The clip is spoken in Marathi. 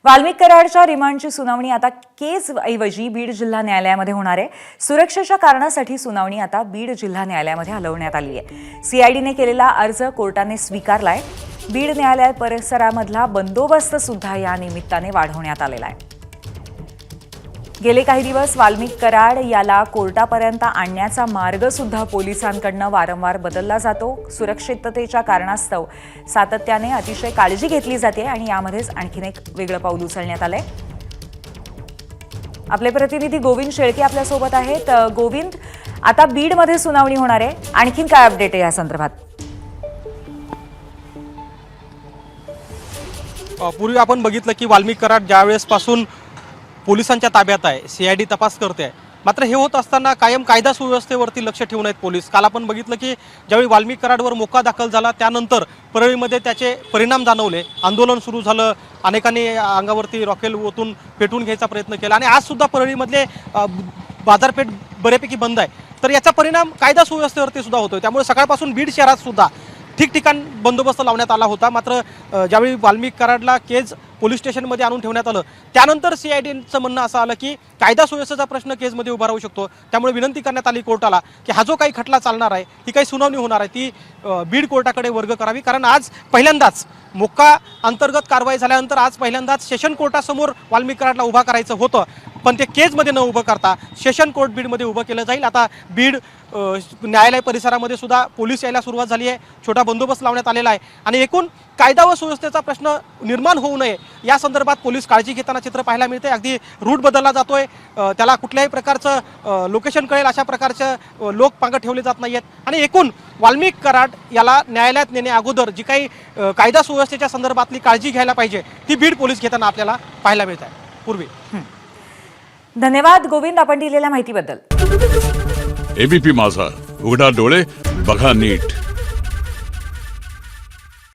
वाल्मिक कराडच्या रिमांडची सुनावणी आता केस ऐवजी बीड जिल्हा न्यायालयामध्ये होणार आहे। सुरक्षेच्या कारणासाठी सुनावणी आता बीड जिल्हा न्यायालयामध्ये हलवण्यात आली आहे। सीआयडीने केलेला अर्ज कोर्टाने स्वीकारलाय। बीड न्यायालय परिसरामधला बंदोबस्त सुद्धा या निमित्ताने वाढवण्यात आलेला आहे। गेले काही दिवस वाल्मिक कराड याला कोर्टापर्यंत आणण्याचा मार्ग सुद्धा पोलिसांकडून वारंवार बदलला जातो। सुरक्षिततेच्या कारणास्तव सातत्याने अतिशय काळजी घेतली जाते आणि यामध्येच आणखीन एक वेगळं पाऊल उचलण्यात आलंय। आपले प्रतिनिधी गोविंद शेळके आपल्या सोबत आहेत। गोविंद, आता बीडमध्ये सुनावणी होणार आहे, आणखीन काय अपडेट आहे या संदर्भात? पूर्वी आपण बघितलं की वाल्मिक कराड ज्यावेळेसपासून पोलिसांच्या ताब्यात आहे, सीआयडी तपास करते आहे, मात्र हे होत असताना कायम कायदा सुव्यवस्थेवरती लक्ष ठेवून आहेत पोलीस। काल आपण बघितलं की ज्यावेळी वाल्मिक कराडवर मोका दाखल झाला त्यानंतर परळीमध्ये त्याचे परिणाम जाणवले, आंदोलन सुरू झालं, अनेकांनी अंगावरती रॉकेल ओतून पेटून घ्यायचा प्रयत्न केला आणि आज सुद्धा परळीमधले बाजारपेठ बऱ्यापैकी बंद आहे। तर याचा परिणाम कायदा सुव्यवस्थेवरती सुद्धा होतोय। त्यामुळे सकाळपासून बीड शहरात सुद्धा ठिकठिकाण बंदोबस्त लावण्यात आला होता। मात्र ज्यावेळी वाल्मिक कराडला केज पोलीस स्टेशनमध्ये आणून ठेवण्यात आलं त्यानंतर सीआयडीचं म्हणणं असं आलं की कायदा सुव्यवस्थेचा प्रश्न केजमध्ये उभा राहू शकतो। त्यामुळे विनंती करण्यात आली कोर्टाला की हा जो काही खटला चालणार आहे, ही काही सुनावणी होणार आहे, ती बीड कोर्टाकडे वर्ग करावी। कारण आज पहिल्यांदाच मोक्का अंतर्गत कारवाई झाल्यानंतर आज पहिल्यांदाच सेशन कोर्टासमोर वाल्मिक कराडला उभा करायचं होतं, पण ते केजमध्ये न उभं करता सेशन कोर्ट बीडमध्ये उभं केलं जाईल। आता बीड न्यायालय परिसरामध्ये सुद्धा पोलीस यायला सुरुवात झाली आहे, छोटा बंदोबस्त लावण्यात आलेला आहे आणि एकूण कायदा व सुव्यवस्थेचा प्रश्न निर्माण होऊ नये या संदर्भात पोलीस काळजी घेताना चित्र पाहायला मिळते। अगदी रूट बदलला जातोय, त्याला कुठल्याही प्रकारचं लोकेशन कळेल अशा प्रकारचं लोक पांगत ठेवले जात नाहीत आणि एकूण वाल्मिक कराड याला न्यायालयात नेण्या अगोदर जी काही कायदा सुव्यवस्थेच्या संदर्भातली काळजी घ्यायला पाहिजे ती बीड पोलीस घेताना आपल्याला पाहायला मिळत आहे। पूर्वी धन्यवाद गोविंद, आपण दिलेल्या माहितीबद्दल। एबीपी माझा, उघडा डोळे बघा नीट।